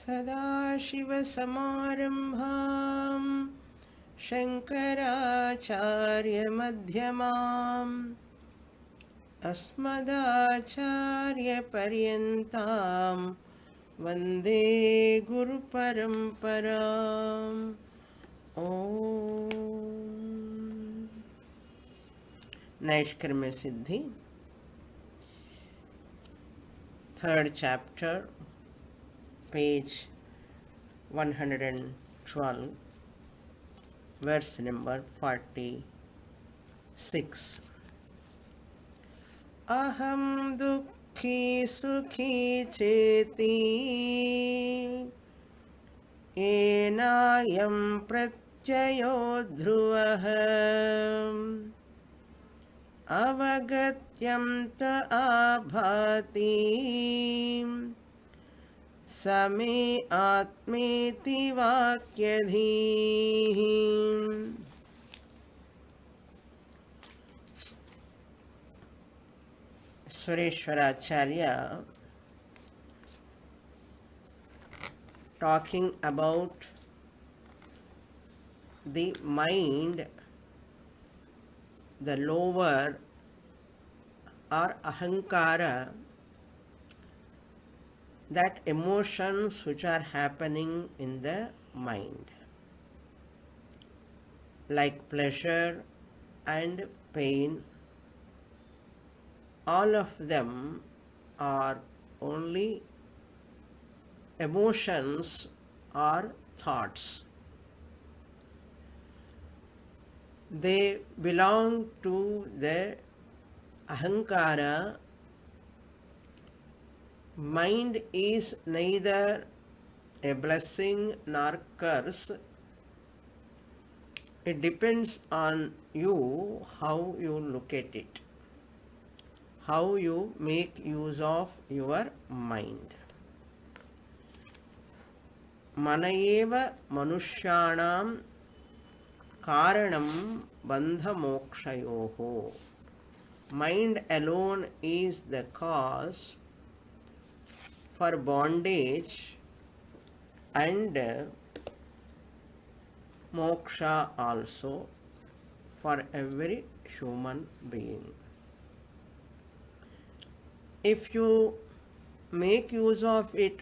सदाशिवसमारम्भां शङ्कराचार्यमध्यमाम् अस्मदाचार्यपर्यन्तां वन्दे गुरुपरम्पराम् ॐ Naishkarmya Siddhi, third chapter, page 112, verse number 46. Aham dukhi sukhi cheti enayam pratyayo dhruvah avagatyam ta abhati same atmeti vakyadhi. Sureshwaracharya talking about the mind, the lower or ahankara, that emotions which are happening in the mind, like pleasure and pain, all of them are only emotions or thoughts. They belong to the ahankara. Mind is neither a blessing nor curse. It depends on you how you look at it, how you make use of your mind. Manayeva manushyanam karanam bandha mokshayoho. Mind alone is the cause for bondage and moksha also for every human being. If you make use of it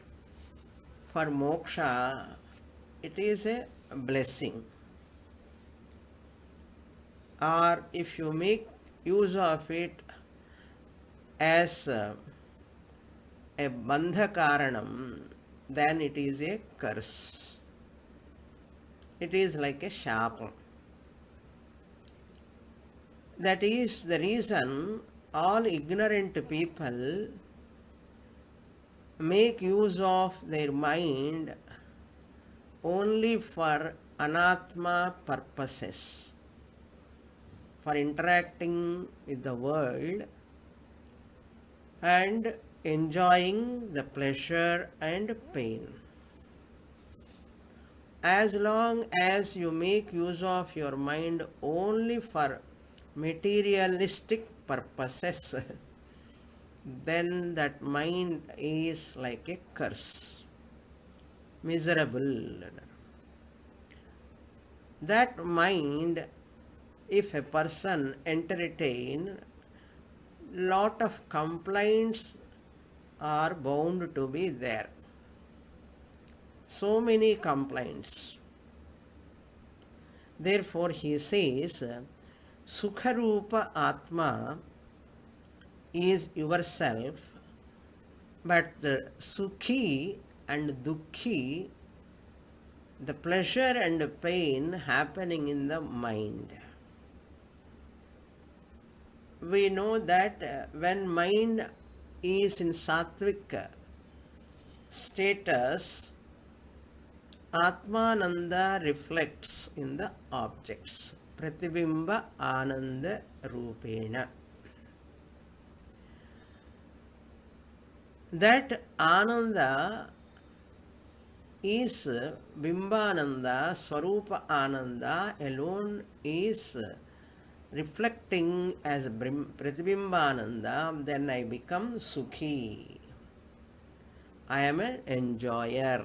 for moksha, it is a blessing. Or if you make use of it as a bandha karanam, then it is a curse. It is like a shapa. That is the reason all ignorant people make use of their mind only for anatma purposes, for interacting with the world and enjoying the pleasure and pain. As long as you make use of your mind only for materialistic purposes, then that mind is like a curse, miserable. That mind, if a person entertain, lot of complaints are bound to be there. So many complaints. Therefore he says, Sukharupa Atma is yourself, but the Sukhi and Dukhi, the pleasure and pain happening in the mind. We know that when mind is in sattvic status, Atmananda reflects in the objects. Pratibimba Ananda Rupena. That Ananda is Bimbananda, Swarupa Ananda alone is reflecting as Pratibimbananda, then I become Sukhi. I am an enjoyer.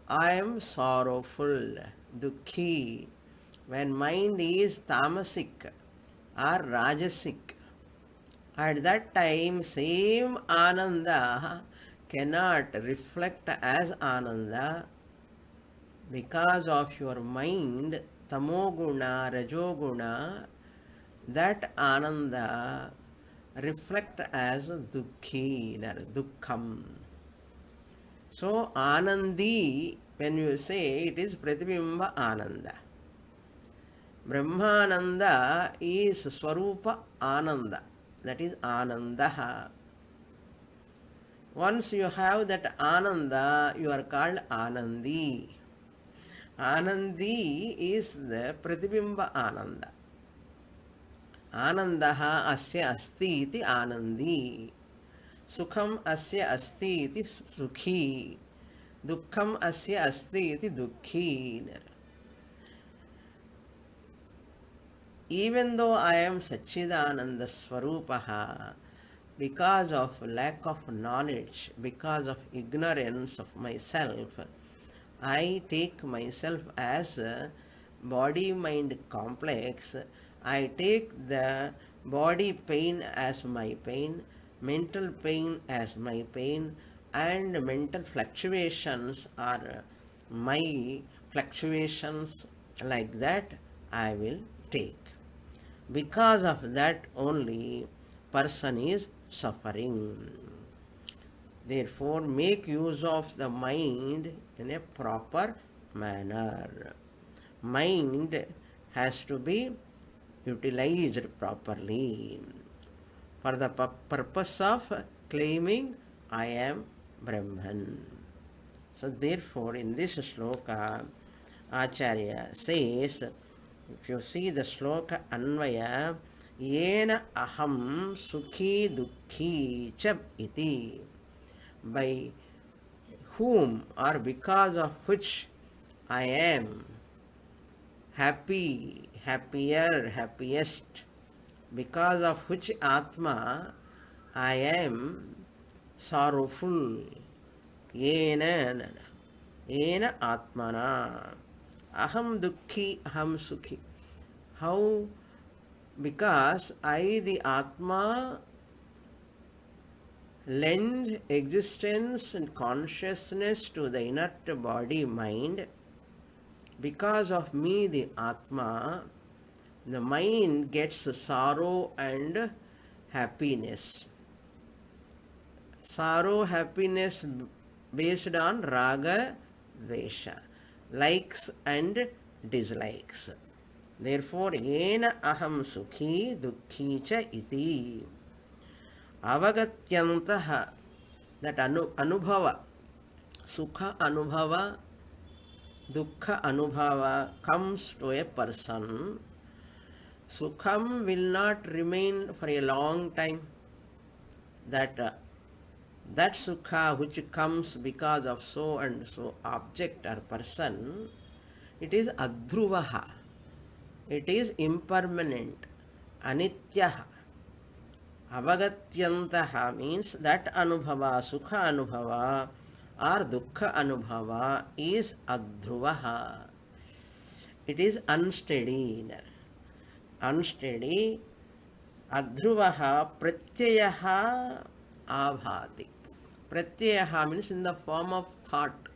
I am sorrowful, dukhi. When mind is tamasic or rajasic, at that time same ananda cannot reflect as ananda because of your mind, tamoguna, rajoguna, that ananda reflect as dukhi, dukkham. So anandi, when you say, it is pratibimba ananda. Brahmananda is swarupa ananda, that is anandaha. Once you have that ananda, you are called anandi. Anandi is the pratibimba ananda. Anandaha asya asti iti anandi. Sukham asya asti iti sukhi. Dukkham asya asti iti dukhi. Even though I am Satchidananda Swarupaha, because of lack of knowledge, because of ignorance of myself, I take myself as a body-mind complex. I take the body pain as my pain, mental pain as my pain, and mental fluctuations are my fluctuations. Like that I will take. Because of that only person is suffering. Therefore, make use of the mind in a proper manner. Mind has to be utilized properly for the purpose of claiming I am Brahman. So therefore, in this sloka, Acharya says, if you see the sloka Anvaya, Yena aham sukhi dukhi cha iti, by whom or because of which I am happy, happier, happiest, because of which Atma I am sorrowful, yena, yena Atmana, aham dukhi, aham sukhi. How? Because I, the Atma, lend existence and consciousness to the inert body mind. Because of me, the Atma, the mind gets sorrow and happiness. Sorrow, happiness based on raga, dvesha, likes and dislikes. Therefore, yena aham sukhi dukhi cha iti. Avagatyantaha, that anubhava, sukha anubhava, dukkha anubhava comes to a person. Sukham will not remain for a long time. That sukha which comes because of so and so object or person, it is adhruvaha. It is impermanent, anityaha. Avagatyantaha means that anubhava, sukha anubhava or dukkha anubhava is adhruvaha. It is unsteady. Unsteady. Adhruvaha pratyayaha abhati. Pratyayaha means in the form of thought.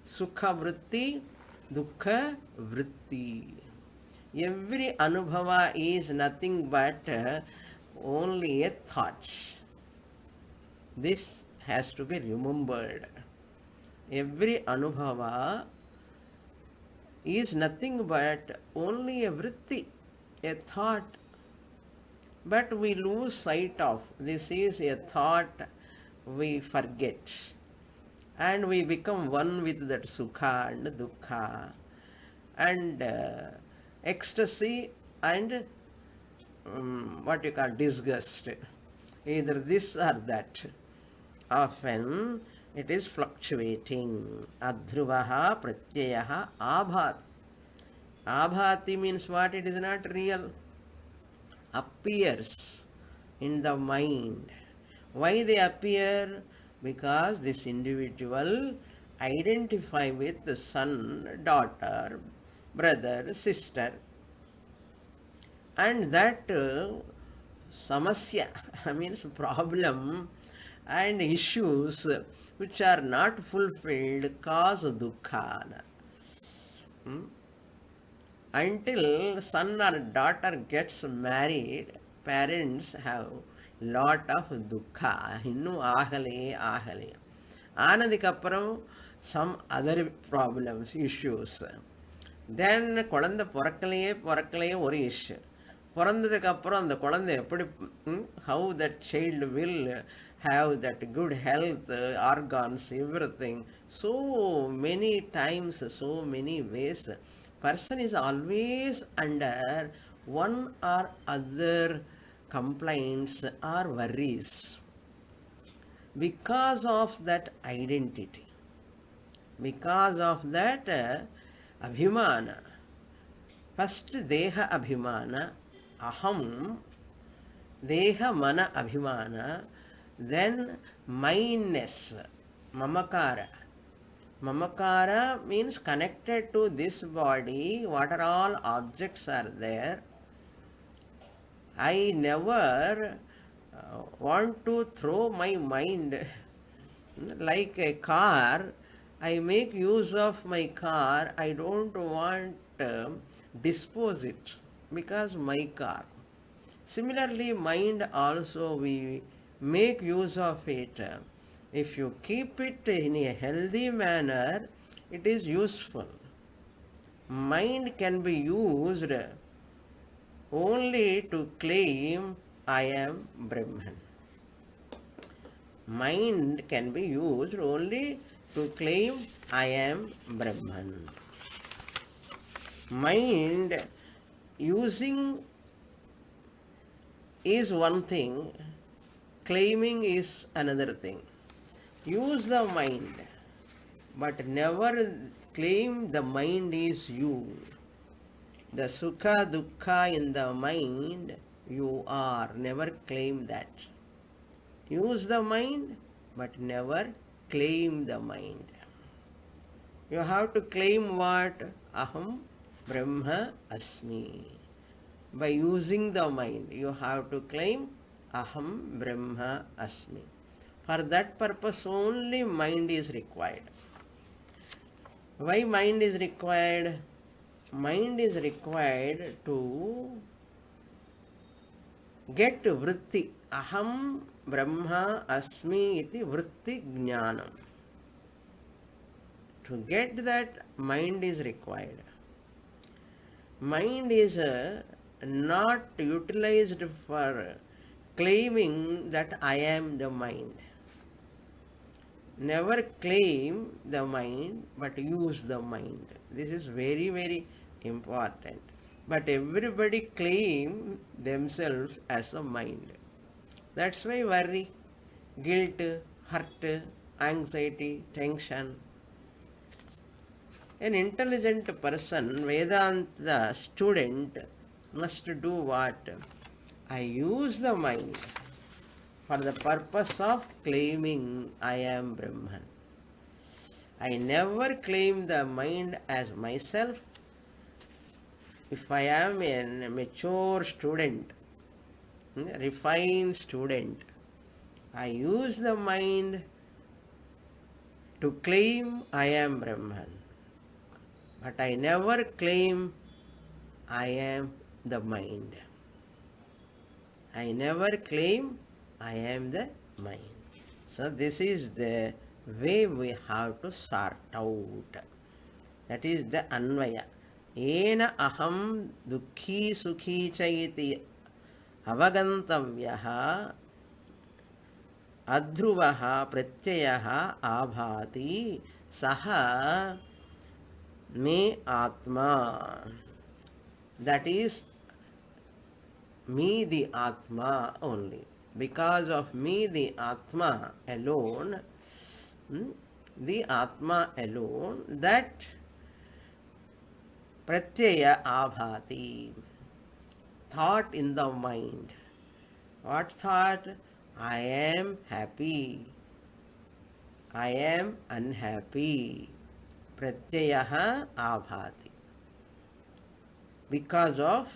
Sukha vritti, dukkha vritti. Every anubhava is nothing but only a thought. This has to be remembered. Every anubhava is nothing but only a vritti, a thought. But we lose sight of this is a thought, we forget. And we become one with that sukha and dukkha and ecstasy and what you call disgust. Either this or that. Often it is fluctuating. Adhruvaha pratyayaha abhat. Abhati means what? It is not real. Appears in the mind. Why they appear? because this individual identify with the son, daughter, brother, sister, and that samasya means problem and issues which are not fulfilled cause dukkha. Hmm? Until son or daughter gets married, parents have lot of dukkha. இன்னும் ஆகலே ஆனதுக்கப்புறம் some other problems, issues. Then குழந்தை பிறக்கலையே ஒரு issue. பிறந்ததுக்கப்புறம் அந்த குழந்தை எப்படி, how that child will have that good health, organs, everything. So many times, so many ways, person is always under one or other complaints or worries because of that identity, because of that abhimana. First deha abhimana, aham, deha mana abhimana, then mindness, mamakara. Mamakara means connected to this body, what are all objects are there. I never want to throw my mind like a car. I make use of my car. I don't want dispose it because my car. Similarly, mind also we make use of it. If you keep it in a healthy manner, it is useful. Mind can be used only to claim I am Brahman. Mind can be used only to claim I am Brahman. Mind using is one thing, claiming is another thing. Use the mind, but never claim the mind is you. The sukha dukkha in the mind, you are. Never claim that. Use the mind, but never claim the mind. You have to claim what? Aham Brahma Asmi. By using the mind, you have to claim Aham Brahma Asmi. For that purpose only mind is required. Why mind is required? Mind is required to get vritti. Aham Brahma Asmi iti vritti jnanam. To get that, mind is required. Mind is not utilized for claiming that I am the mind. Never claim the mind, but use the mind. This is very, very important. But everybody claim themselves as a mind. That's why worry, guilt, hurt, anxiety, tension. An intelligent person, Vedanta student, must do what? I use the mind for the purpose of claiming I am Brahman. I never claim the mind as myself. If I am a mature student, refined student, I use the mind to claim I am Brahman. But I never claim I am the mind. I never claim I am the mind. So this is the way we have to sort out. That is the anvaya. Ena aham dukhi sukhi chaiti avagantavyaha adhruvaha pratyayaha abhati saha me atma. That is me, the Atma only. Because of me, the Atma alone, the Atma alone, that pratyaya abhati, thought in the mind. What thought? I am happy. I am unhappy. Pratyayaha abhati. Because of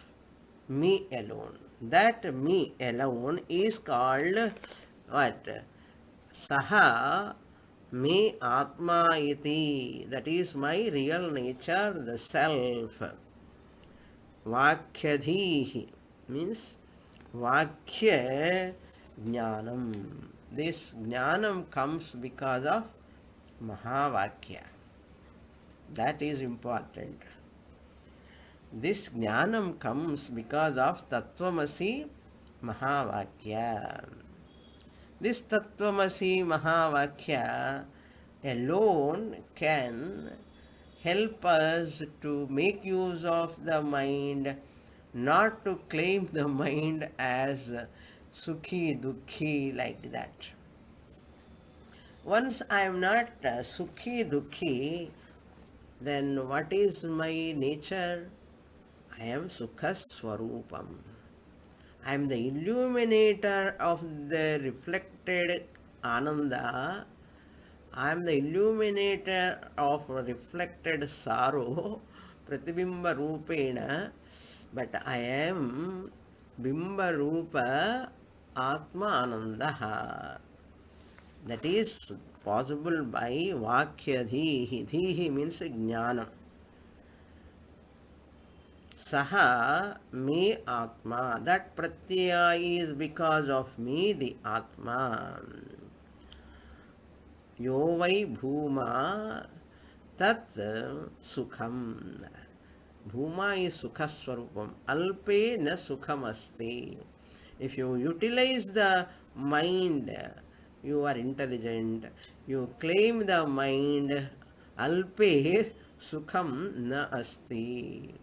me alone. That me alone is called what? Saha me atma iti. That is my real nature, the self. Vakyadhihi means Vakya Jnanam. This Jnanam comes because of Mahavakya. That is important. This Jnanam comes because of Tattvamasi Mahavakya. This Tattvamasi Mahavakya alone can help us to make use of the mind, not to claim the mind as Sukhi Dukhi like that. Once I am not Sukhi Dukhi, then what is my nature? I am Sukha Swarupam. I am the illuminator of the reflected Ananda. I am the illuminator of reflected sorrow, Pratibimba Rupena, but I am Bimba Rupa Atma Anandaha. That is possible by Vakya Dhihi. Dhihi means Jnana. Saha me Atma. That Pratyaya is because of me, the Atma. Yo vai bhuma tat sukham. Bhuma is sukha swarupam. Alpe na sukham asti. If you utilize the mind, you are intelligent. You claim the mind. Alpe sukham na asti.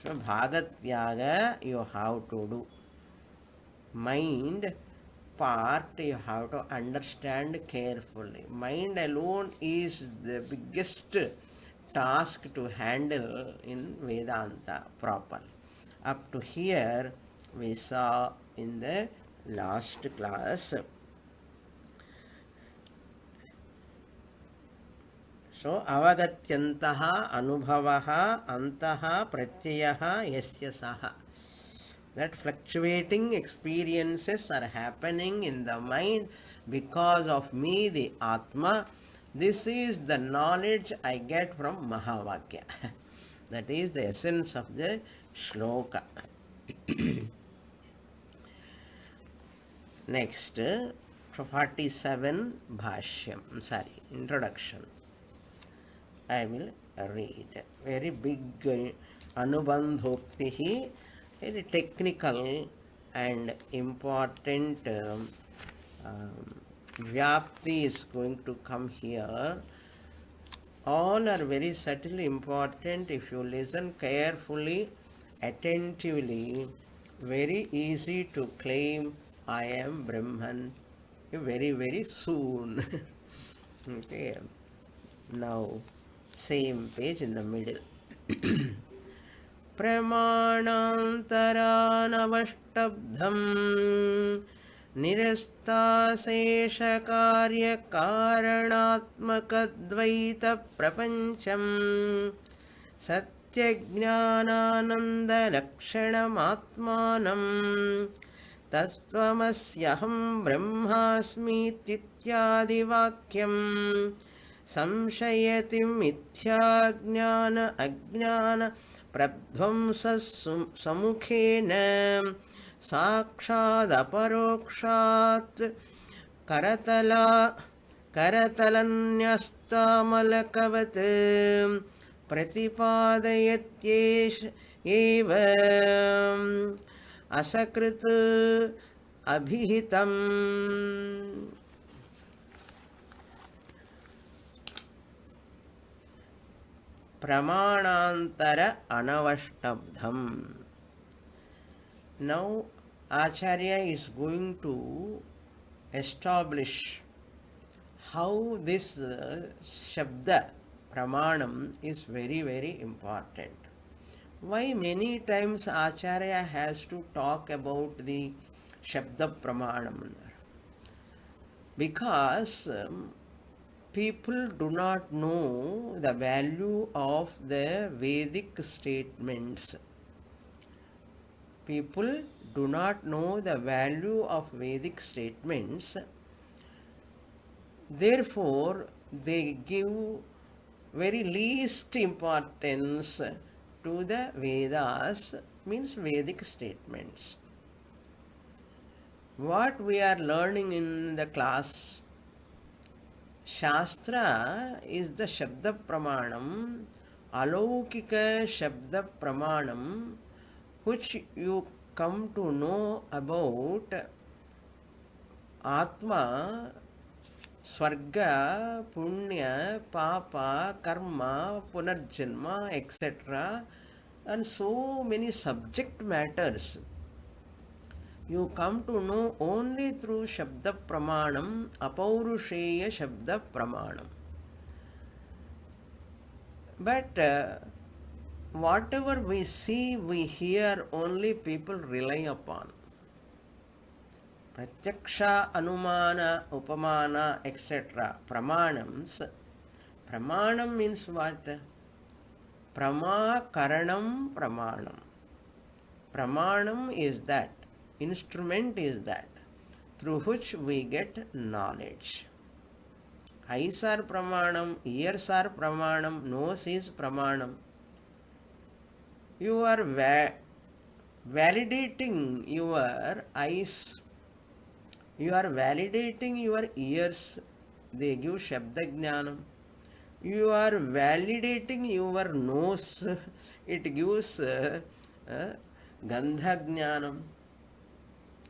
So Bhagatyaga you have to do. Mind part you have to understand carefully. Mind alone is the biggest task to handle in Vedanta properly. Up to here we saw in the last class. So avagatyantaha anubhavaha antaha pratyayaha yasya saha. That fluctuating experiences are happening in the mind because of me, the Atma. This is the knowledge I get from Mahavakya. That is the essence of the shloka. Next, 47 Bhashyam. Introduction. I will read. Very big Anubandhoktihi. Very technical and important Vyapti is going to come here. All are very subtly important. If you listen carefully, attentively, very easy to claim I am Brahman very, very soon. Okay. Now, same page in the middle. प्रमाणान्तरानवष्टब्धम् निरस्ताशेषकार्यकारणात्मकद्वैतप्रपञ्चम् सत्यज्ञानानन्दलक्षणमात्मानं तत्त्वमस्यहं ब्रह्मास्मीत्यादिवाक्यं संशयति मिथ्याज्ञान अज्ञान प्रध्वंसमुखेन साक्षादपरोक्षात् करतलन्यस्तमलकवत् प्रतिपादयत्येष एव असकृत् अभिहितम्. Pramanantara anavashtabdham. Now Acharya is going to establish how this Shabda Pramanam is very, very important. Why many times Acharya has to talk about the Shabda Pramanam? because people do not know the value of the Vedic statements. People do not know the value of Vedic statements. Therefore, they give very least importance to the Vedas, means Vedic statements. What we are learning in the class, Shastra is the Shabda Pramanam, Alaukika Shabda Pramanam, which you come to know about Atma, Swarga, Punya, Papa, Karma, Punarjanma, etc. and so many subject matters. You come to know only through Shabda Pramanam, Apaurusheya Shabda Pramanam. But whatever we see, we hear, only people rely upon. Pratyaksha, Anumana, Upamana, etc. Pramanams. Pramanam means what? Pramakaranam Pramanam. Pramanam is that. Instrument is that through which we get knowledge. Eyes are Pramanam, ears are Pramanam, nose is Pramanam. You are validating your eyes, you are validating your ears, they give Shabda Jnanam. You are validating your nose, it gives Gandha Jnanam.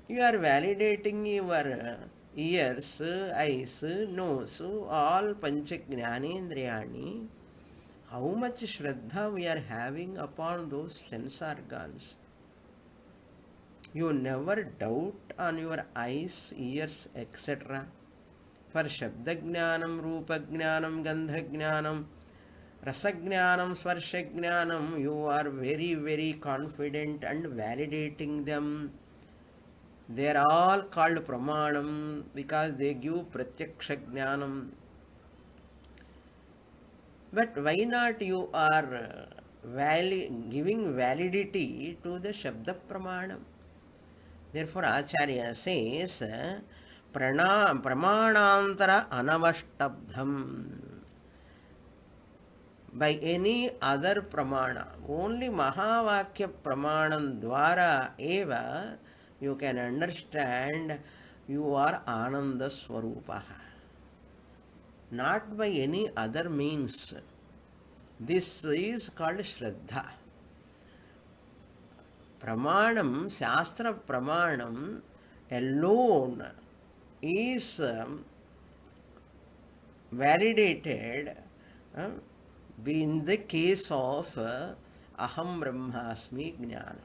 You are validating your ears, eyes, nose, all Pancha Jnanendriyani. How much Shraddha we are having upon those sense organs. You never doubt on your eyes, ears, etc. For Shabda Jnanam, Rupa Jnanam, Gandha Jnanam, Rasa Jnanam, Swarsha Jnanam, you are very, very confident and validating them. They are all called Pramanam because they give Pratyaksha Jnanam. But why not you are giving validity to the Shabda Pramanam? Therefore, Acharya says, Pramanantara Anavashtabdham. By any other Pramana, only Mahavakya Pramanam Dwara Eva, you can understand you are Ananda Swarupaha. Not by any other means. This is called Shraddha. Pramanam, Shastra Pramanam alone is validated in the case of Aham Brahmasmi Jnana.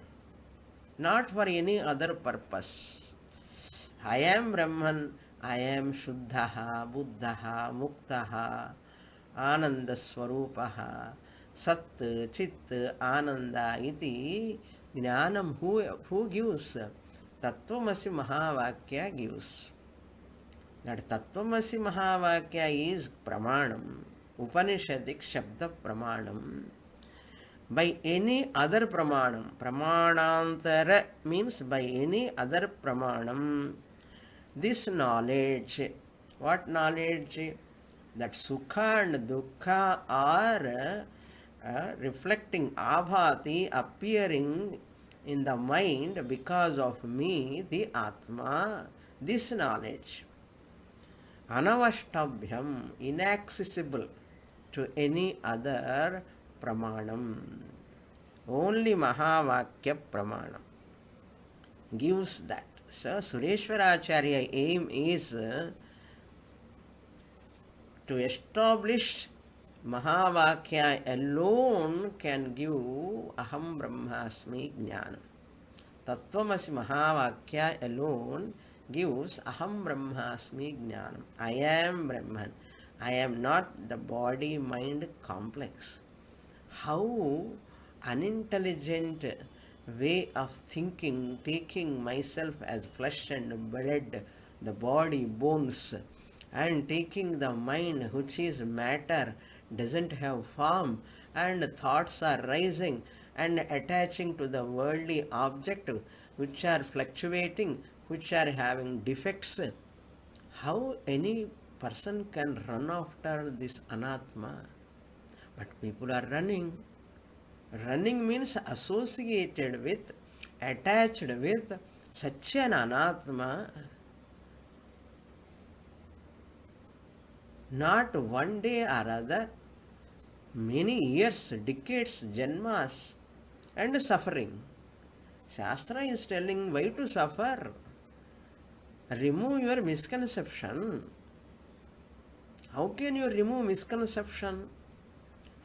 Not for any other purpose. I am Brahman, I am Shuddhaha, Buddhaha, Muktaha, Ananda Swarupaha, Sat, Chit, Ananda iti Jnanam. Who gives? Tattvamasi Mahavakya gives. That Tattvamasi Mahavakya is Pramanam, Upanishadic Shabda Pramanam. By any other Pramanam, Pramanantara means by any other Pramanam, this knowledge, what knowledge? That Sukha and Dukkha are reflecting, abhati, appearing in the mind because of me, the Atma, this knowledge. Anavashtabhyam, inaccessible to any other Pramanam. Only Mahavakya Pramanam gives that. So, Sureshwaracharya aim is to establish Mahavakya alone can give Aham Brahmasmi Jnana. Tattvamasi Mahavakya alone gives Aham Brahmasmi Jnanam. I am Brahman. I am not the body-mind complex. How unintelligent way of thinking, taking myself as flesh and blood, the body, bones, and taking the mind, which is matter, doesn't have form, and thoughts are rising and attaching to the worldly object, which are fluctuating, which are having defects. How any person can run after this anatma? But people are running. Running means associated with, attached with such an anatma. Not one day or other, many years, decades, janmas, and suffering. Shastra is telling why to suffer. Remove your misconception. How can you remove misconception?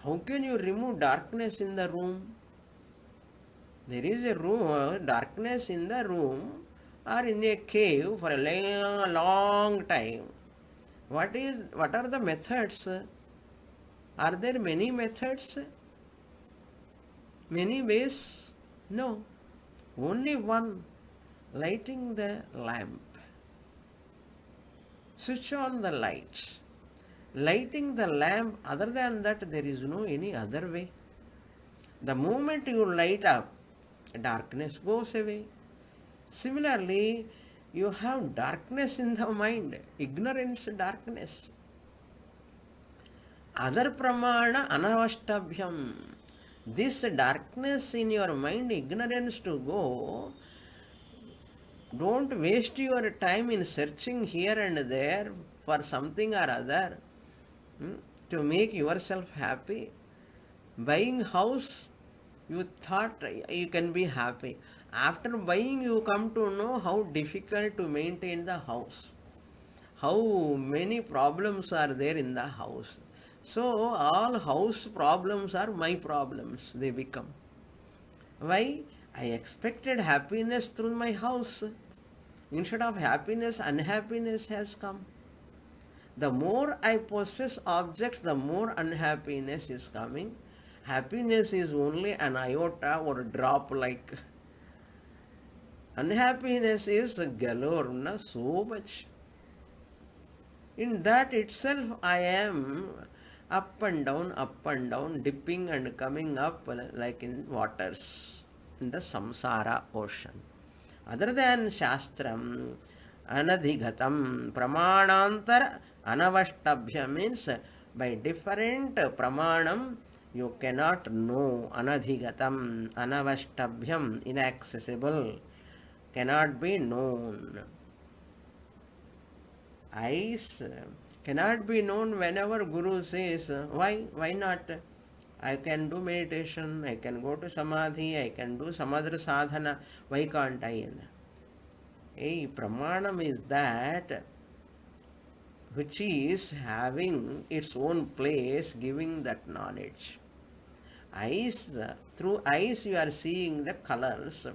How can you remove darkness in the room? There is a room, darkness in the room or in a cave for a long time. What are the methods? Are there many methods? Many ways? No. Only one. Lighting the lamp. Switch on the light. Lighting the lamp, other than that, there is no any other way. The moment you light up, darkness goes away. Similarly, you have darkness in the mind, ignorance, darkness. Other pramana anavashtabhyam. This darkness in your mind, ignorance to go, don't waste your time in searching here and there for something or other to make yourself happy. Buying house, you thought you can be happy. After buying, you come to know how difficult to maintain the house. How many problems are there in the house. So all house problems are my problems, they become. Why? I expected happiness through my house. Instead of happiness, unhappiness has come. The more I possess objects, the more unhappiness is coming. Happiness is only an iota or drop like. Unhappiness is galore, so much. In that itself, I am up and down, dipping and coming up like in waters, in the samsara ocean. Other than Shastram, anadhigatam, pramanantara, anavashtabhya means by different pramanam you cannot know. Anadhigatam, anavashtabhyam, inaccessible, cannot be known. Eyes cannot be known. Whenever Guru says, why not? I can do meditation, I can go to samadhi, I can do some other sadhana, why can't I? Hey, pramanam is that which is having its own place, giving that knowledge. Eyes, through eyes you are seeing the colors.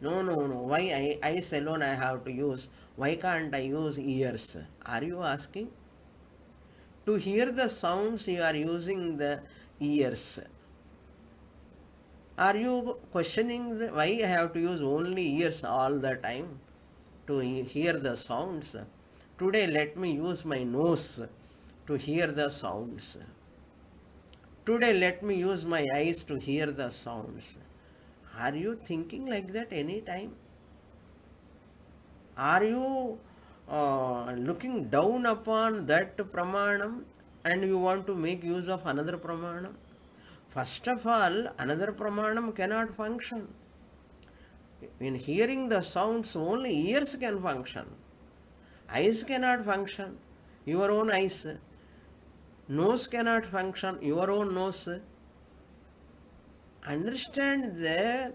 No. Why eyes alone I have to use? Why can't I use ears? Are you asking? To hear the sounds you are using the ears. Are you questioning why I have to use only ears all the time to hear the sounds? Today let me use my nose to hear the sounds. Today let me use my eyes to hear the sounds. Are you thinking like that any time? Are you looking down upon that pramanam and you want to make use of another pramanam? First of all, another pramanam cannot function. In hearing the sounds, only ears can function. Eyes cannot function, your own eyes. Nose cannot function, your own nose. Understand the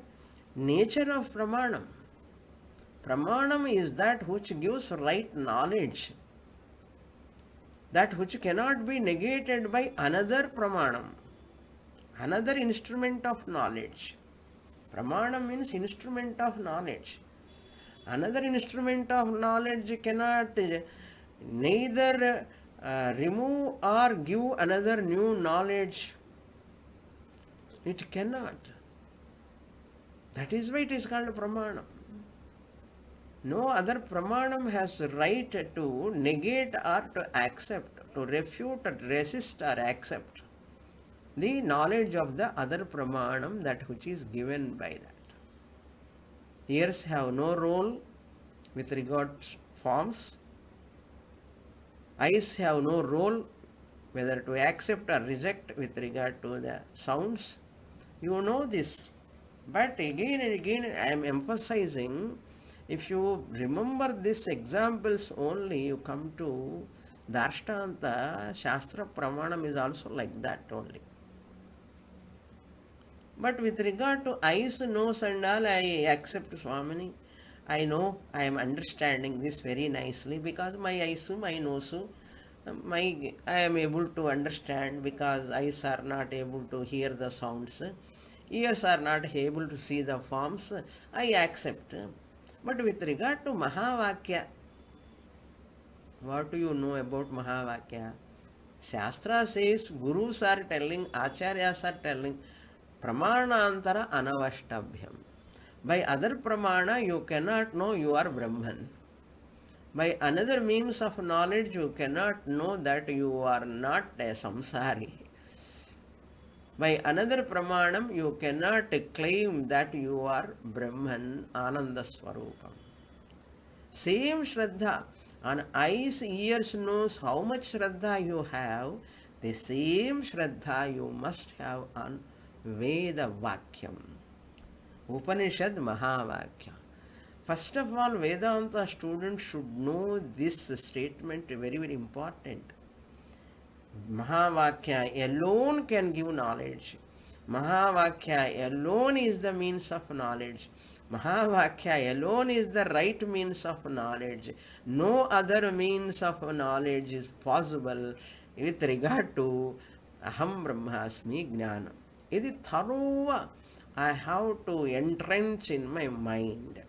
nature of pramanam. Pramanam is that which gives right knowledge, that which cannot be negated by another pramanam, another instrument of knowledge. Pramanam means instrument of knowledge. Another instrument of knowledge cannot neither remove or give another new knowledge. It cannot. That is why it is called pramanam. No other pramanam has right to negate or to accept, to refute or resist or accept the knowledge of the other pramanam, that which is given by that. Ears have no role with regard to forms. Eyes have no role whether to accept or reject with regard to the sounds. You know this. But again and again, I am emphasizing, if you remember these examples only, you come to Darshtanta, Shastra Pramanam is also like that only. But with regard to eyes, nose and all, I accept Swamini. I know, I am understanding this very nicely because my eyes, my nose, I am able to understand because eyes are not able to hear the sounds. Ears are not able to see the forms. I accept. But with regard to Mahavakya, what do you know about Mahavakya? Shastra says, Gurus are telling, Acharyas are telling, Pramanantara anavashtabhyam. By other pramana, you cannot know you are Brahman. By another means of knowledge, you cannot know that you are not a samsari. By another pramanam, you cannot claim that you are Brahman, Ananda Swarupam. Same Shraddha. On eyes, ears, nose, how much Shraddha you have, the same Shraddha you must have on Veda Vakyam. Upanishad Mahavakya. First of all, Vedanta students should know this statement, very, very important. Mahavakya alone can give knowledge. Mahavakya alone is the means of knowledge. Mahavakya alone is the right means of knowledge. No other means of knowledge is possible with regard to Aham Brahmasmi Jnana. It is thorough. I have to entrench in my mind.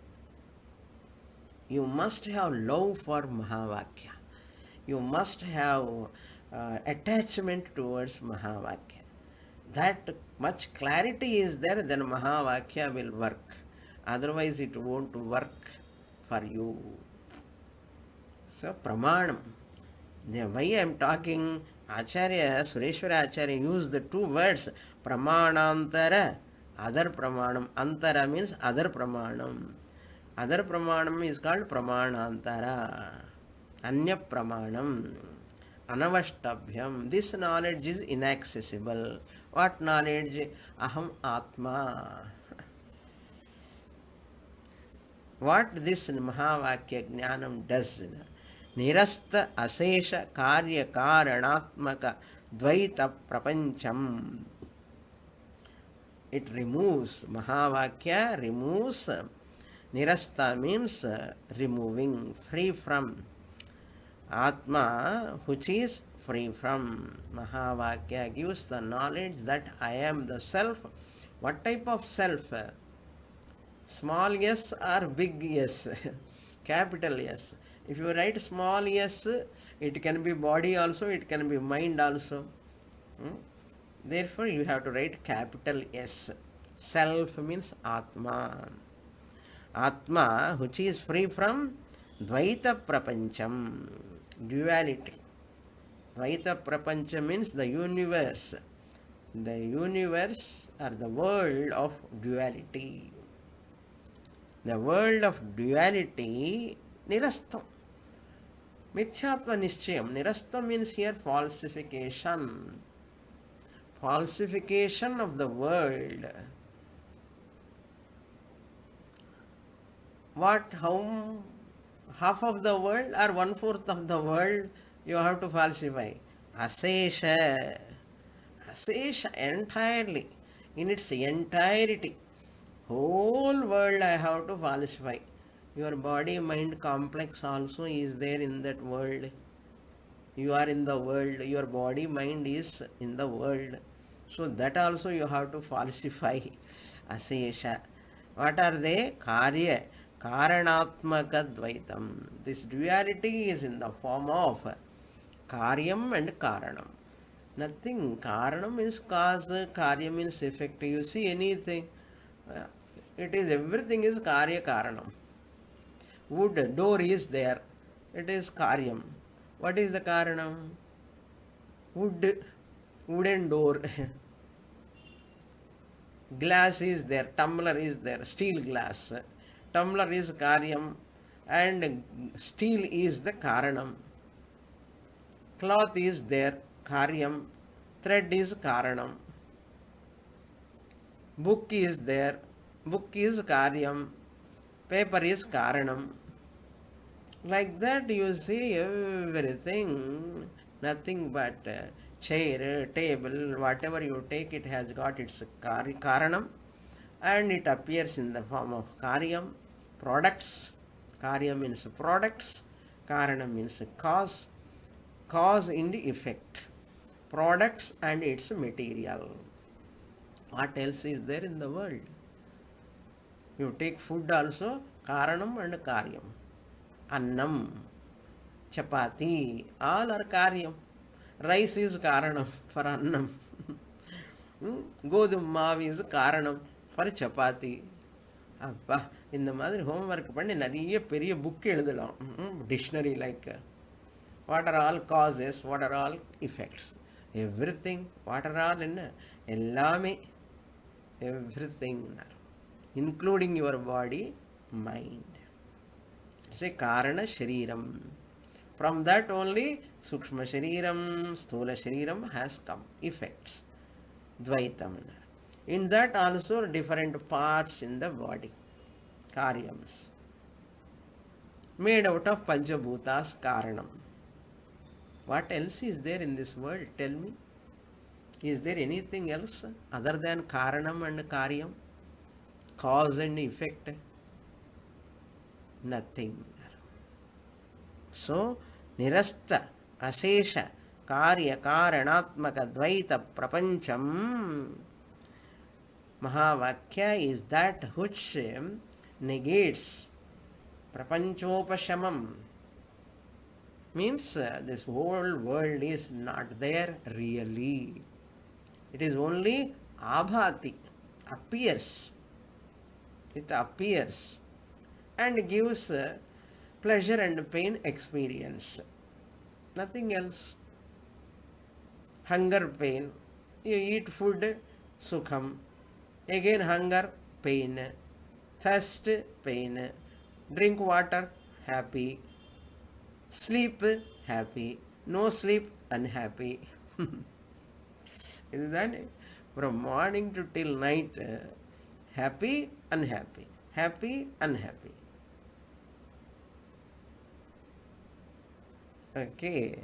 You must have love for Mahavakya. You must have attachment towards Mahavakya. That much clarity is there, then Mahavakya will work. Otherwise, it won't work for you. So, Pramanam. Why I am talking, Acharya, Sureshwara Acharya used the two words, Pramanantara, other Pramanam. Antara means other Pramanam. Other Pramanam is called Pramanantara. Anya Pramanam. Anavashtabhyam. This knowledge is inaccessible. What knowledge? Aham Atma. What this Mahavakya Jnanam does? Nirasta Asesha Karya Karanatmaka Dvaita Prapancham. It removes. Mahavakya removes. Nirasta means removing, free from. Atma, which is free from. Mahavakya gives the knowledge that I am the self. What type of self? Small s or big S? Capital S. If you write small s, it can be body also, it can be mind also. Therefore, you have to write capital S. Self means Atma. Atma, which is free from Dvaita Prapancham, duality. Dvaita Prapancha means the universe. The universe or the world of duality. The world of duality, nirastam. Mithyatva nischayam. Nirastam means here falsification. Falsification of the world. What, how, half of the world or 1/4 of the world you have to falsify? Asesha. Asesha entirely, in its entirety. Whole world I have to falsify. Your body-mind complex also is there in that world. You are in the world. Your body-mind is in the world. So that also you have to falsify. Asesha. What are they? Karya. Karanatmaka Dvaitam. This duality is in the form of Karyam and Karanam. Nothing. Karanam means cause, Karya means effect. You see anything, it is everything is Karya Karanam. Wood, door is there. It is karyam. What is the karanam? Wood, wooden door. Glass is there, tumbler is there, steel glass. Tumbler is karyam and steel is the karanam. Cloth is there, karyam. Thread is karanam. Book is there, book is karyam. Paper is karanam. Like that you see everything, nothing but chair, table, whatever you take, it has got its karanam, and it appears in the form of karyam, products. Karyam means products, karanam means cause, cause in the effect, products and its material. What else is there in the world? You take food also, karanam and karyam. Annam, chapati, all are karyam. Rice is karanam for annam. Godum maav is karanam for chapati. அப்பா இந்த மாதிரி homework பண்ணி நிறைய பெரிய book எழுதலாம். Dictionary like what are all causes, what are all effects, every thing, what are all என்ன எல்லாமே, every thing including your body, mind. Say Karana Shariram. From that only Sukshma Shariram, Sthula Shariram has come. Effects. Dvaitam. In that also different parts in the body. Karyams. Made out of Panchabhutas Karanam. What else is there in this world? Tell me. Is there anything else other than Karanam and Karyam? Cause and effect? Nothing. So, nirasta, asesha, karya, karanatmaka, dvaita, prapancham, Mahavakya is that which negates prapanchopashamam. Means this whole world is not there really. It is only abhati, appears. It appears and gives pleasure and pain experience. Nothing else. Hunger, pain. You eat food, sukham. Again hunger, pain. Thirst, pain. Drink water, happy. Sleep, happy. No sleep, unhappy. Is that it? From morning to till night, happy, unhappy. Happy, unhappy. Okay.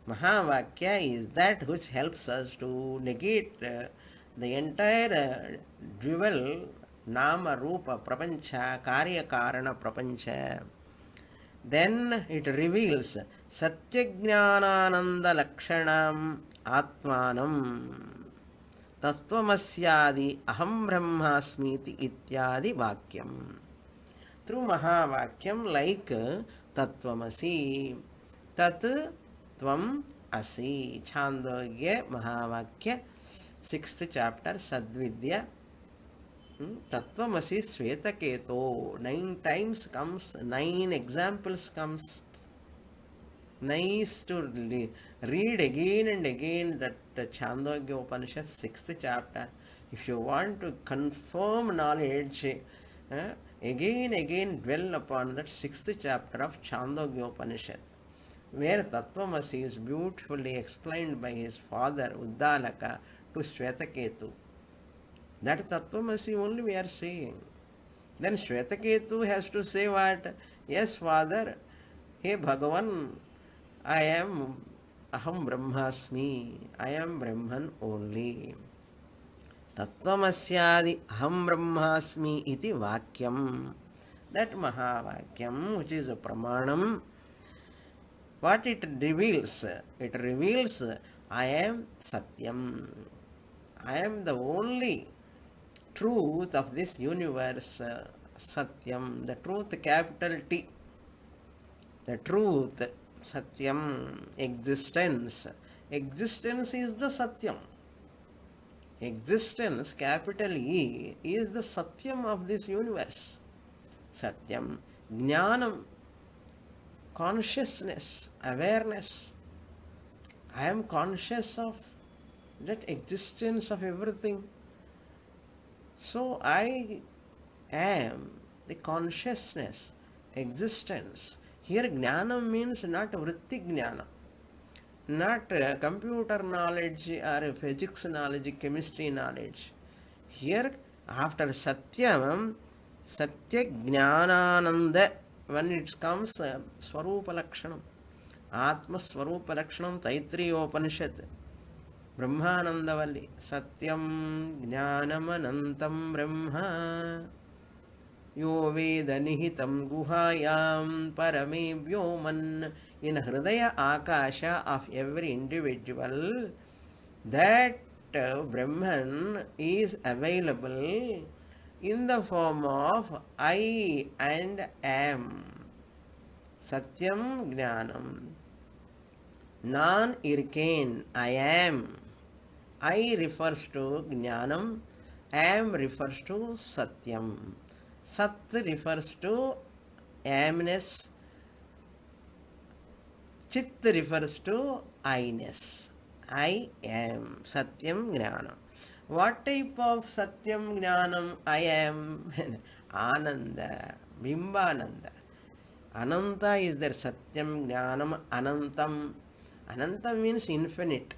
Mahavakya is that which helps us to negate the entire dual Nama Rupa Prapancha, Karya Karana Prapancha. Then it reveals Satyajnananda Lakshanam Atmanam Tattvamasyadi Aham Brahmasmiti Ityadi Vakyam. Through Mahavakyam like Tattvamasi, Tat Tvam Asi, Chandogya Mahavakya, 6th chapter, Sadvidya. Tattvamasi Svetaketo, 9 times comes, 9 examples comes. Nice to read again and again that Chandogya Upanishad, 6th chapter. If you want to confirm knowledge, again dwell upon that 6th chapter of Chandogya Upanishad, where Tattvamasi is beautifully explained by his father Uddalaka to Svetaketu. That Tattvamasi only we are saying. Then Svetaketu has to say what? Yes, father, hey Bhagavan, I am Aham Brahmasmi, I am Brahman only. Tattvamasyadi Aham Brahmasmi iti Vakyam. That Mahavakyam, which is a Pramanam, what it reveals? It reveals I am Satyam. I am the only truth of this universe, Satyam, the truth, capital T. The truth, Satyam, existence. Existence is the Satyam. Existence, capital E, is the Satyam of this universe. Satyam, Jnanam, consciousness, awareness. I am conscious of that existence of everything. So I am the consciousness, existence. Here Jnanam means not vritti jnana, not computer knowledge or physics knowledge, chemistry knowledge. Here after Satyam, Satya Jnanananda, when it comes Swarupa Lakshanam, Atma Swarupa Lakshanam, Taittiriya Upanishad, Brahmanandavalli, Satyam Jnanamanantam Brahma, Yo Veda Nihitam Guhayam Parame Vyoman, in Hridaya Akasha of every individual, that Brahman is available in the form of I and am. Satyam Jnanam. Non irkane, I am. I refers to Jnanam, am refers to Satyam. Sat refers to amness, Chit refers to I-ness. I am Satyam Jnanam. What type of Satyam Jnanam I am? Ananda, Bimbananda. Ananta is there, Satyam Jnanam Anantam. Ananta means infinite.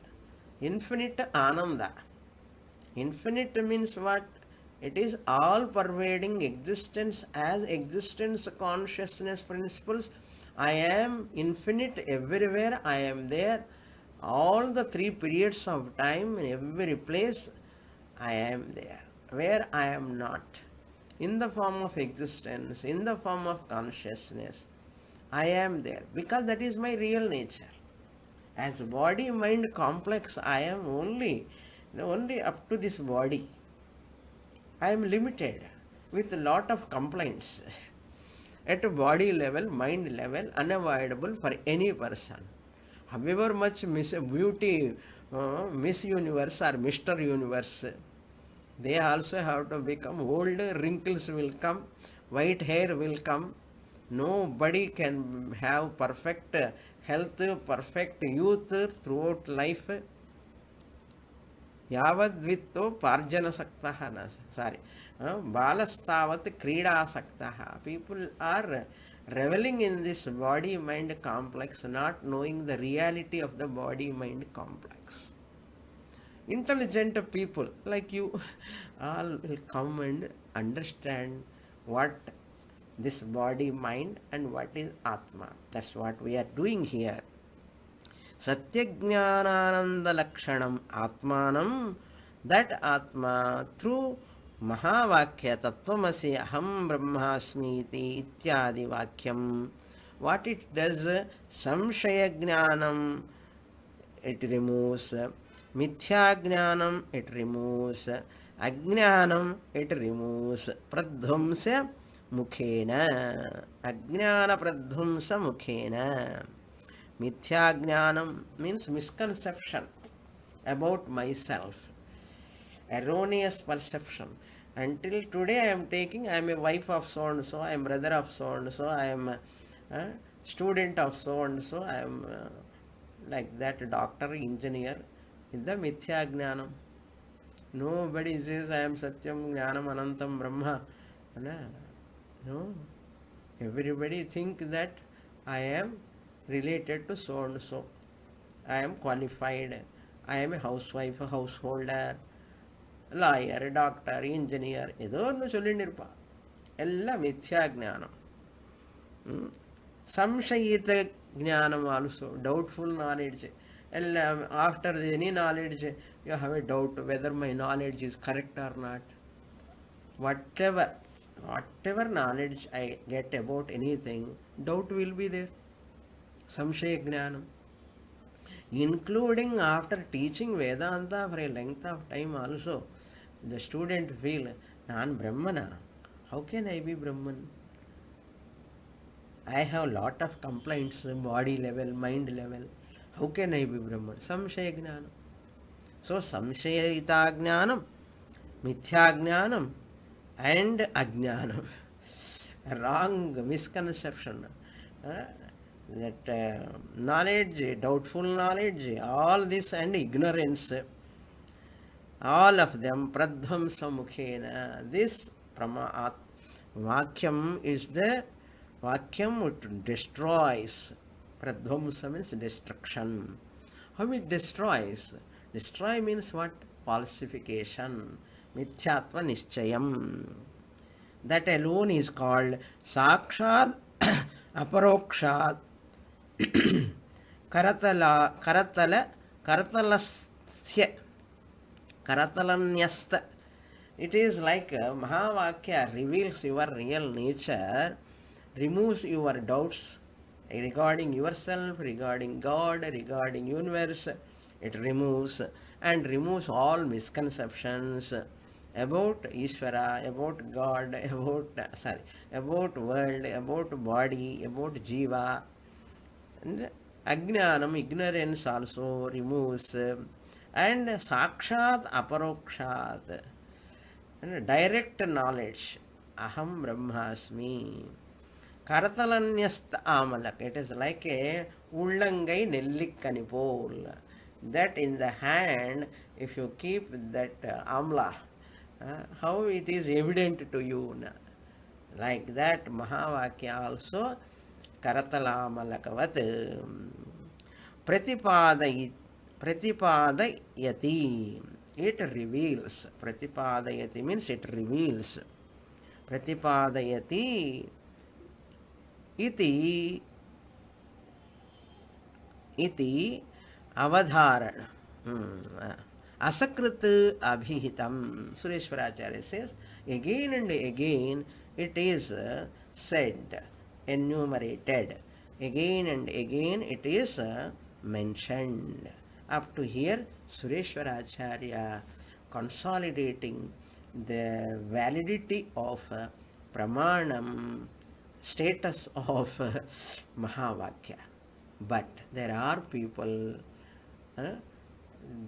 Infinite Ananda. Infinite means what? It is all pervading existence as existence consciousness principles. I am infinite everywhere, I am there. All the 3 periods of time, in every place, I am there. Where I am not. In the form of existence, in the form of consciousness, I am there. Because that is my real nature. As body mind complex, I am only up to this body. I am limited with a lot of complaints at a body level, mind level, unavoidable for any person. However much beauty, Miss Universe or Mr. Universe, they also have to become old, wrinkles will come, white hair will come. Nobody can have perfect health, perfect youth throughout life. यावद्वित्तो पार्जनसक्तः न सारी बालस्तावत् क्रीडासक्तः. People are reveling in this body mind complex, not knowing the reality of the body mind complex. Intelligent people like you all will come and understand what this body mind and what is Atma. That's what we are doing here. Satyajnananda Lakshanam Atmanam, that Atma through Mahavakya Tattvamasi Aham Brahmasmiti Ityadi Vakyam. What it does, Samshaya Jnanam it removes, Mithya Jnanam it removes, Ajnanam it removes, Pradhumsa Mukhena, Ajnana Pradhumsa Mukhena. Mithya Jnanam means misconception about myself, erroneous perception. Until today I am taking, I am a wife of so and so, I am brother of so and so, I am a student of so and so, I am like that doctor, engineer. In the Mithya Jnanam. Nobody says I am Satyam Jnanam Anantam Brahma. No. Everybody think that I am related to so and so. I am qualified. I am a housewife, a householder, lawyer, doctor, engineer. Edo onnu sollindirpa. Ella mithya jnanam. Samshayita jnanam also, doubtful knowledge. Ella after any knowledge, you have a doubt whether my knowledge is correct or not. Whatever knowledge I get about anything, doubt will be there. Samshaya Jnanam. Including after teaching Vedanta for a length of time also, the student feel, Nan Brahmana. How can I be Brahman? I have lot of complaints, body level, mind level. How can I be Brahman? Samshaya Jnanam. So Samshayita Jnanam, Mithya Jnanam and Ajnanam. wrong misconception. That knowledge, doubtful knowledge, all this and ignorance, all of them pradhamsa mukhena. This vakyam is the vakyam which destroys. Pradhamsa means destruction. How it destroys? Destroy means what? Falsification. Mithyatva nischayam. That alone is called sakshat aparokshat karatalasya karatalanyasta. It is like Mahavakya reveals your real nature, removes your doubts regarding yourself, regarding God, regarding universe. It removes and removes all misconceptions about Ishvara, about God, about world, about body, about jiva. And Ajnanam, ignorance also removes. And Sakshat Aparokshat, and direct knowledge. Aham Brahmasmi. Karatalanyasta amalak. It is like a ullangai nellikkanipol. That in the hand, if you keep that amla, how it is evident to you. Like that, Mahavakya also Karatalamalakavat Pratipadayati. It reveals. Pratipadayati means it reveals. Pratipadayati iti avadharana. Asakrit abhihitam. Sureshwaracharya says, again and again it is said, enumerated. Again and again it is mentioned. Up to here, Sureshwaracharya consolidating the validity of pramanam, status of Mahavakya. But there are people,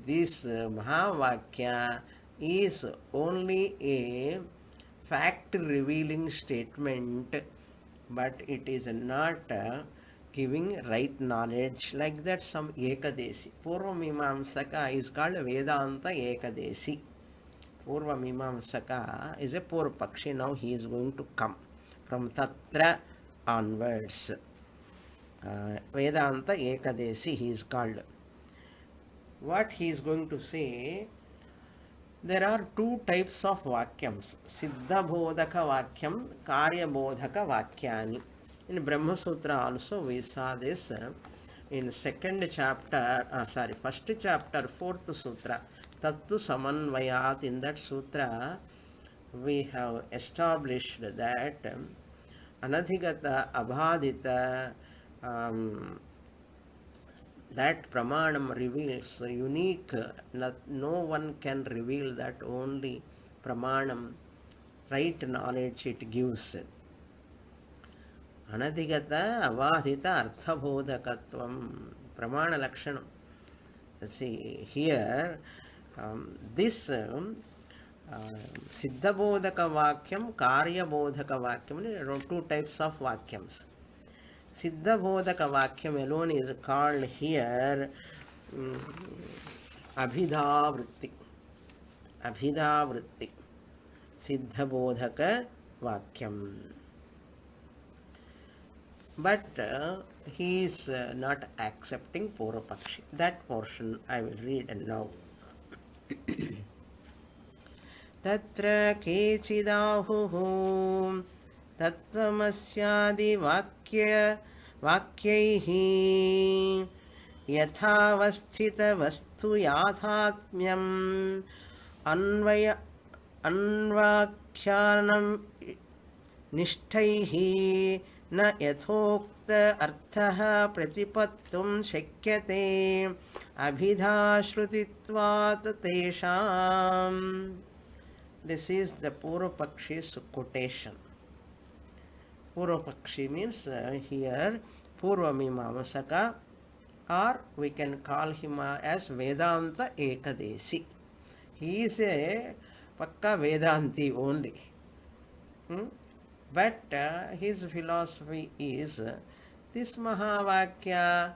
this Mahavakya is only a fact revealing statement, but it is not giving right knowledge. Like that, some Ekadesi. Purva Mimamsaka is called Vedanta Ekadesi. Purva Mimamsaka is a Purva Pakshi. Now he is going to come from Tatra onwards. Vedanta Ekadesi he is called. What he is going to say, there are two types of vakyams. Siddha bodhaka vakyam, karya bodhaka vakyani. In Brahma Sutra also we saw this in second chapter, first chapter, fourth sutra, Tattu Samanvayat. In that sutra we have established that Anadhigata, Abhadita, that pramanam reveals unique, no one can reveal that, only pramanam, right knowledge it gives. Anadhigata, avadhita, arthabodhakatvam, pramana lakshanam. See here, this siddhabodhaka vakyam, karyabodhaka vakyam, two types of vakyams. Siddhabodhaka vakyam alone is called here Abhidhavritti. Abhidhavritti. Siddhabodhaka vakyam. But he is not accepting Purvapakshi. That portion I will read now. Tatra kechidahuhu tattvamashyadi vakyaihi yathavasthita vastu yathatmyam anvakhyanam nishtaihi na yathokta arthaha pratipattum shakyate abhidha shrutitvat tesham. This is the Purvapakshi's quotation. Purvapakshi means here Purva Mimamsaka, or we can call him as Vedanta Ekadesi. He is a Pakka Vedanti only. But his philosophy is this Mahavakya,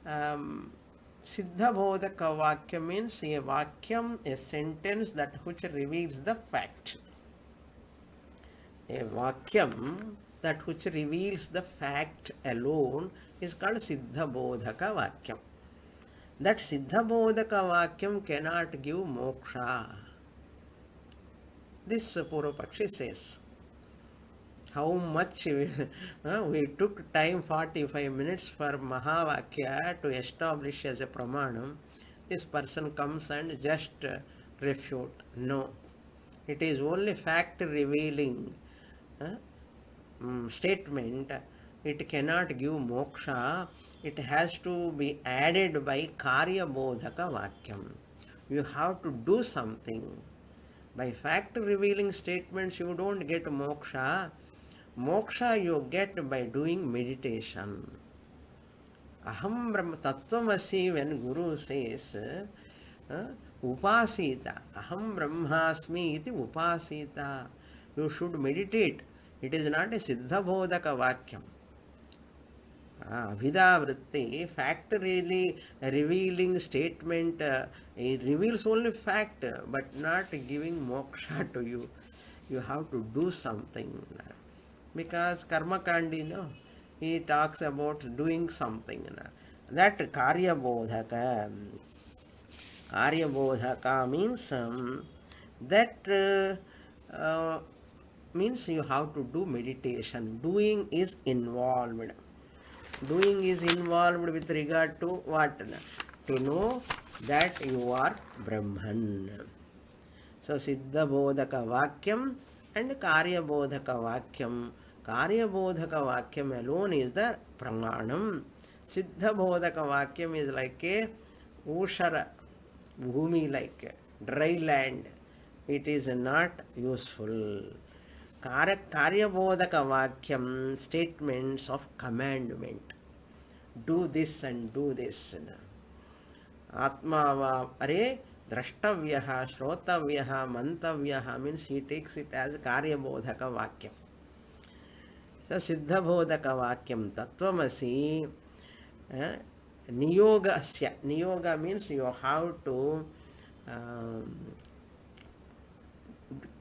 Siddha Bodhaka Vakya means a Vakyam, a sentence that which reveals the fact. A Vakyam that which reveals the fact alone is called Siddha Bodhaka Vakyam. That Siddha Bodhaka Vakyam cannot give moksha. This Purvapakshi says. How much we took time 45 minutes for Mahavakya to establish as a pramanam. This person comes and just refute. No. It is only fact revealing statement. It cannot give moksha. It has to be added by Karya Bodhaka Vakyam. You have to do something. By fact revealing statements, you don't get moksha. Moksha you get by doing meditation. Aham Brahma Tattvamasi, when Guru says Upasita, Aham Brahmasmi iti Upasita. You should meditate. It is not a Siddha Bodhaka Vakyam. Abhidavritti, fact really revealing statement, it reveals only fact but not giving moksha to you. You have to do something. Because Karma Kandi, he talks about doing something. That Karya Bodhaka. Karya Bodhaka means that means you have to do meditation. Doing is involved. Doing is involved with regard to what? To know that you are Brahman. So Siddha Bodhaka Vakyam and Karya Bodhaka Vakyam. Karya Bodhaka Vakyam alone is the pramanam. Siddha Bodhaka Vakyam is like a ushara, bhumi, like dry land. It is not useful. Karya Bodhaka Vakyam, statements of commandment. Do this and do this. Atma va are drashtavyaha, shrotavyaha, mantavyaha means he takes it as Karya Bodhaka Vakyam. So Siddha Bodhaka Vakyam Tattvamasi Niyogasya. Niyoga means you have to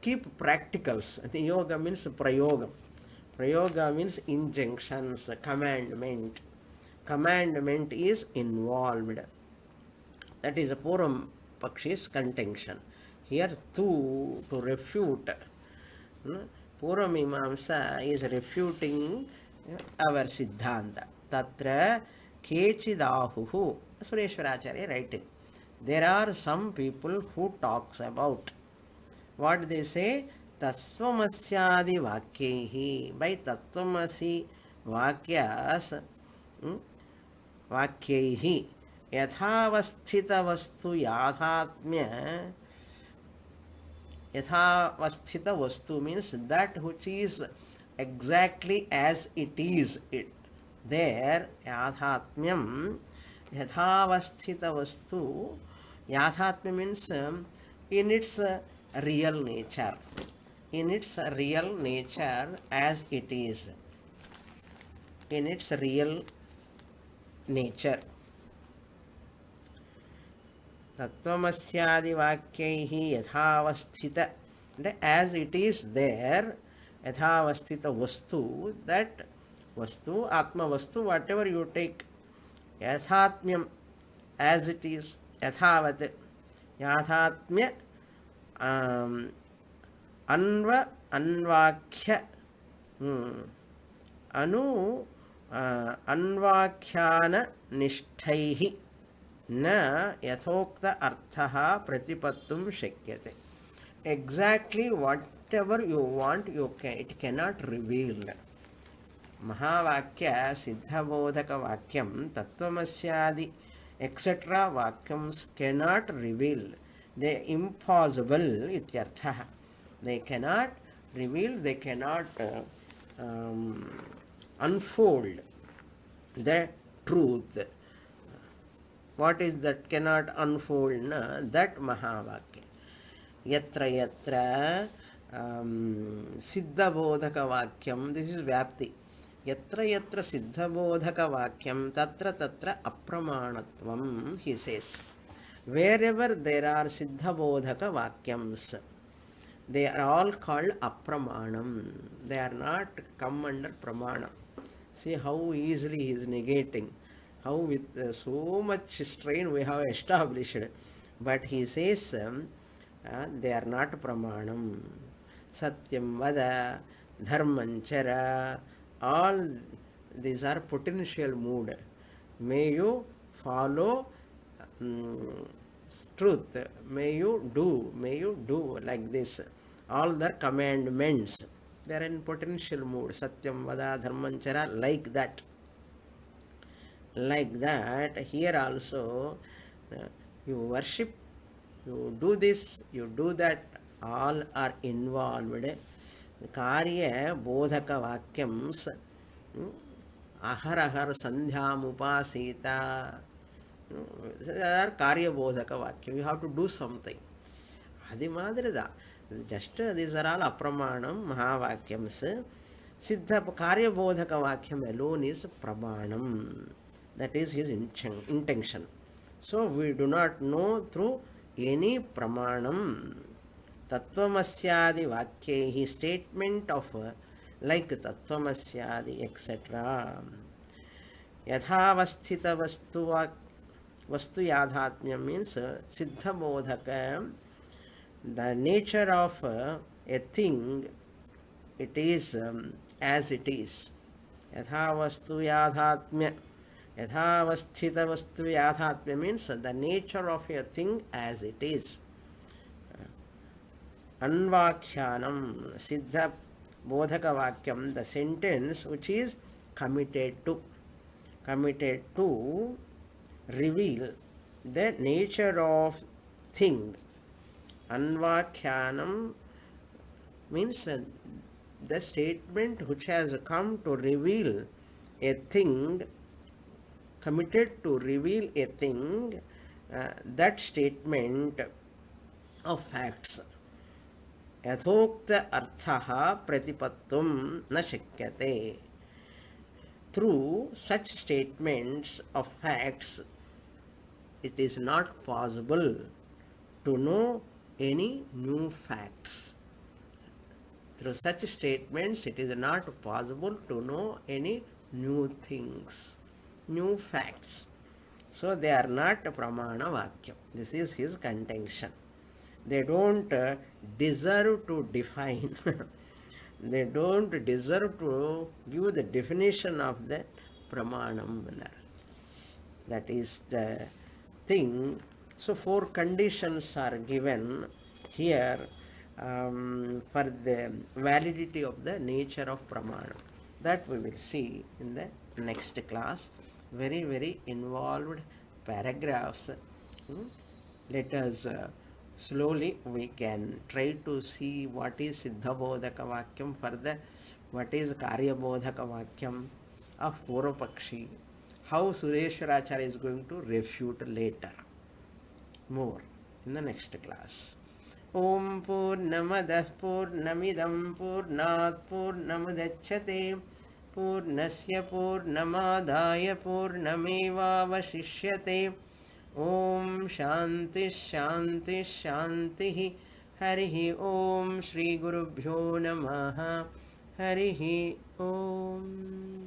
keep practicals. Niyoga means prayoga. Prayoga means injunctions, commandment. Commandment is involved. That is a Puram Pakshi's contention. Here to refute. Puram Mimamsa is refuting our Siddhanta. Tatra Kechidahuhu. Sureshwaracharya writing. There are some people who talks about what they say, Tattvamasyaadi Vakyehi. By Tattvamasi Vakyas, Vakyehi, Yathavasthita Vastu Yathatmya. Yathavasthita Vastu means that which is exactly as it is. There, Yathatmyam, Yathavasthita Vastu. Yathatmya means in its real nature. In its real nature as it is. In its real nature. Tattvamasyadi Vakyaihi Yathavasthita. As it is there, Yathavasthita Vastu, that Vastu, Atma Vastu, whatever you take, Yathatmyam, as it is, Yathavat, Yathatmya, Anva, Anvakya, Anu, Anvakhyana Nishtaihi. Na yathokta arthaha pratipattum shakyate. Exactly whatever you want, it cannot reveal. Mahavakya, Siddha Bodhaka Vakyam, Tattvamasyadi, etc. Vakyams cannot reveal. They impossible ityartha. They cannot reveal, they cannot unfold the truth. What is that cannot unfold? That Mahavakya. Yatra yatra Siddhabodhaka this is Vyapti. Yatra yatra Siddhabodhaka tatra tatra apramanatvam, he says. Wherever there are Siddhabodhaka vakyams, they are all called apramanam. They are not come under pramana. See how easily he is negating, how with so much strain we have established. But he says they are not pramanam. Satyam vada, dharmanchara, all these are potential mood. May you follow truth, may you do like this. All the commandments, they are in potential mood. Satyam vada, dharmanchara, like that. Like that, here also you worship, you do this, you do that, all are involved. Karya bodhaka vakyams, ahar sandhyam upasita, are karya bodhaka vakyam. You have to do something. Adi madrida. Just these are all apramanam mahavakyams. Siddha karya bodhaka vakyam alone is pramanam. That is his intention. So we do not know through any pramanam. Tattvamasyadi vakyehi, statement of like tattvamasyadi, etc. Yathavasthita vastu yadhatmya means siddha bodhaka. The nature of a thing, it is as it is. Yatha vastu yadhatmya. Yathavasthita vastu yadhatmya means the nature of a thing as it is. Anvakhyanam, siddha bodhaka vakyam, the sentence which is committed to reveal the nature of thing. Anvakhyanam means the statement which has come to reveal a thing, committed to reveal a thing, that statement of facts. Yathokta arthaha pratipattum na shakyate. Through such statements of facts, it is not possible to know any new facts. Through such statements, it is not possible to know any new things, new facts. So they are not pramana vakyam. This is his contention. They don't deserve to define. They don't deserve to give the definition of the pramanam. That is the thing. So 4 conditions are given here for the validity of the nature of pramanam. That we will see in the next class. Very, very involved paragraphs. Let us slowly we can try to see what is Siddha Bodhaka Vakyam, further what is Karya Bodhaka Vakyam of Purvapakshi, how Sureshwaracharya is going to refute later. More in the next class. Om Purnamadah Purnamidam Purnat Purnamudachyate Purnasya Purnamadaya Purnameva Vasishyate. Om Shanti Shanti Shanti. Harihi Om Shri Gurubhyo Namaha. Harihi Om.